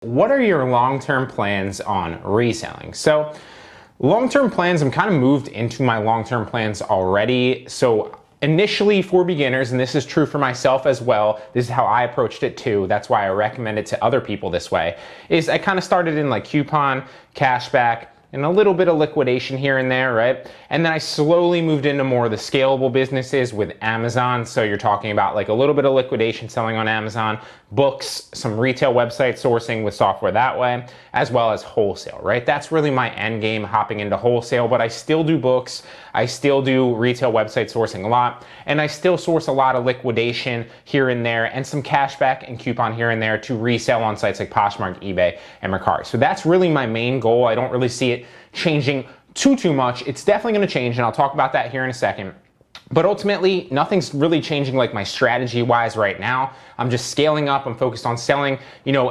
What are your long-term plans on reselling? So long-term plans, I'm kind of moved into my long-term plans already. So initially for beginners, and this is true for myself as well, this is how I approached it too, that's why I recommend it to other people this way, is I kind of started in like coupon, cashback, and a little bit of liquidation here and there, right? And then I slowly moved into more of the scalable businesses with Amazon. So you're talking about like a little bit of liquidation selling on Amazon, books, some retail website sourcing with software that way, as well as wholesale, right? That's really my end game, hopping into wholesale, but I still do books, I still do retail website sourcing a lot, and I still source a lot of liquidation here and there and some cashback and coupon here and there to resell on sites like Poshmark, eBay, and Mercari. So that's really my main goal. I don't really see it changing too much. It's definitely going to change, and I'll talk about that here in a second. But ultimately, nothing's really changing like my strategy wise right now. I'm just scaling up. I'm focused on selling,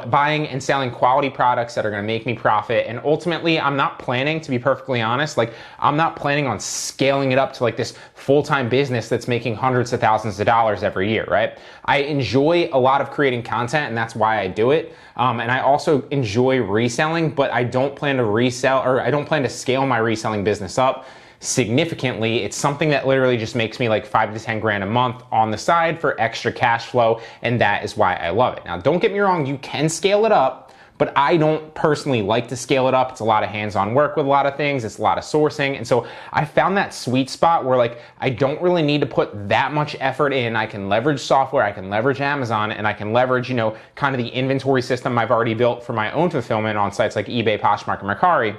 buying and selling quality products that are going to make me profit. And ultimately, I'm not planning, to be perfectly honest, I'm not planning on scaling it up to like this full-time business that's making hundreds of thousands of dollars every year, right? I enjoy a lot of creating content, and that's why I do it. And I also enjoy reselling, but I don't plan to resell, or I don't plan to scale my reselling business up significantly. It's something that literally just makes me like 5 to 10 grand a month on the side for extra cash flow, and that is why I love it. Now, don't get me wrong, you can scale it up, but I don't personally like to scale it up. It's a lot of hands-on work with a lot of things. It's a lot of sourcing. And so I found that sweet spot where like I don't really need to put that much effort in. I can leverage software, I can leverage Amazon, and I can leverage, kind of the inventory system I've already built for my own fulfillment on sites like eBay, Poshmark, and Mercari,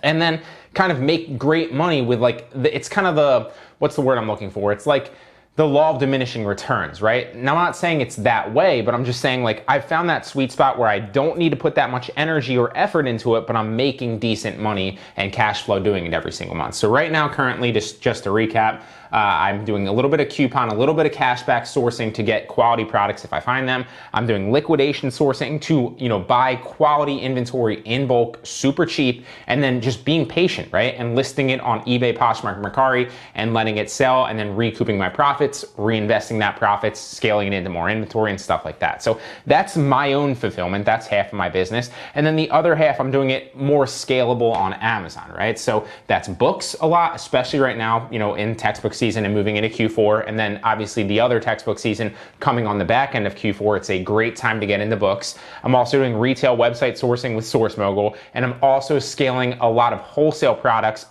and then kind of make great money with like, it's kind of what's the word I'm looking for? It's like the law of diminishing returns, right? Now, I'm not saying it's that way, but I'm just saying like I've found that sweet spot where I don't need to put that much energy or effort into it, but I'm making decent money and cash flow doing it every single month. So right now, currently, just to recap, I'm doing a little bit of coupon, a little bit of cashback sourcing to get quality products if I find them. I'm doing liquidation sourcing to, buy quality inventory in bulk, super cheap, and then just being patient, right? And listing it on eBay, Poshmark, Mercari, and letting it sell, and then recouping my profits, reinvesting that profits, scaling it into more inventory and stuff like that. So that's my own fulfillment. That's half of my business. And then the other half, I'm doing it more scalable on Amazon, right? So that's books a lot, especially right now, in textbook season and moving into Q4. And then obviously the other textbook season coming on the back end of Q4. It's a great time to get into books. I'm also doing retail website sourcing with SourceMogul, and I'm also scaling a lot of wholesale products.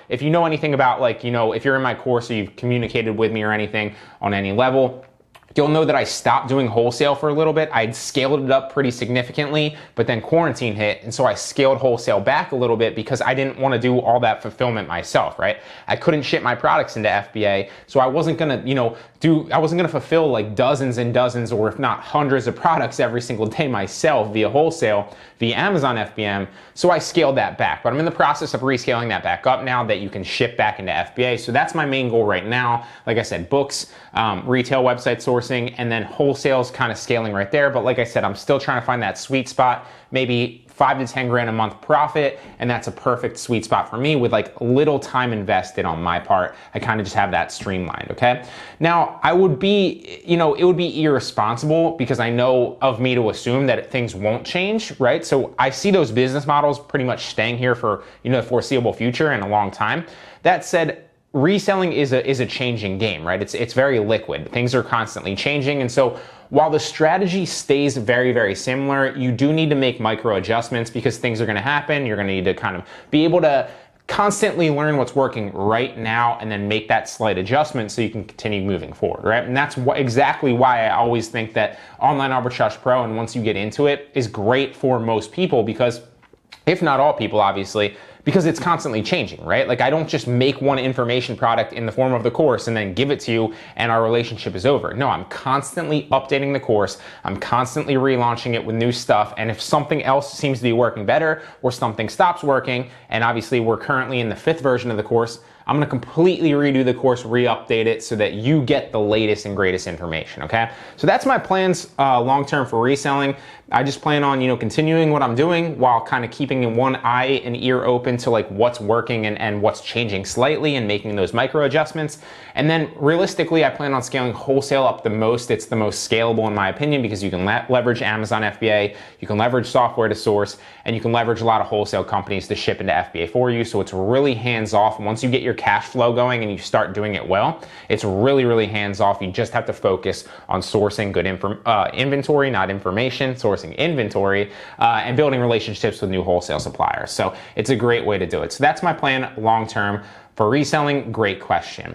If you know anything about if you're in my course or you've communicated with me or anything on any level, you'll know that I stopped doing wholesale for a little bit. I'd scaled it up pretty significantly, but then quarantine hit, and so I scaled wholesale back a little bit because I didn't want to do all that fulfillment myself, right? I couldn't ship my products into FBA, so I wasn't gonna, I wasn't gonna fulfill like dozens and dozens, or if not hundreds of products every single day myself via wholesale, via Amazon FBM, so I scaled that back. But I'm in the process of rescaling that back up now that you can ship back into FBA, so that's my main goal right now. Like I said, books, retail website sourcing, and then wholesale's kind of scaling right there. But like I said, I'm still trying to find that sweet spot, maybe 5 to 10 grand a month profit, and that's a perfect sweet spot for me with like little time invested on my part. I kind of just have that streamlined, okay? Now, I would be, it would be irresponsible because I know of me to assume that things won't change, right? So I see those business models pretty much staying here for, the foreseeable future and a long time. That said, reselling is a changing game, right? It's very liquid. Things are constantly changing. And so while the strategy stays very, very similar, you do need to make micro adjustments because things are going to happen. You're going to need to kind of be able to constantly learn what's working right now and then make that slight adjustment so you can continue moving forward, right? And that's exactly why I always think that Online Arbitrage Pro, and once you get into it, is great for most people, because if not all people, obviously, because it's constantly changing, right? Like I don't just make one information product in the form of the course and then give it to you and our relationship is over. No, I'm constantly updating the course. I'm constantly relaunching it with new stuff. And if something else seems to be working better or something stops working, and obviously we're currently in the 5th version of the course, I'm gonna completely redo the course, re-update it so that you get the latest and greatest information, okay? So that's my plans long-term for reselling. I just plan on, continuing what I'm doing while kind of keeping one eye and ear open to like what's working and what's changing slightly and making those micro adjustments. And then realistically, I plan on scaling wholesale up the most. It's the most scalable in my opinion because you can leverage Amazon FBA, you can leverage software to source, and you can leverage a lot of wholesale companies to ship into FBA for you. So it's really hands-off. Once you get your cash flow going and you start doing it well, it's really, really hands-off. You just have to focus on sourcing good inventory, not information, sourcing inventory, and building relationships with new wholesale suppliers. So it's a great way to do it. So that's my plan long-term for reselling. Great question.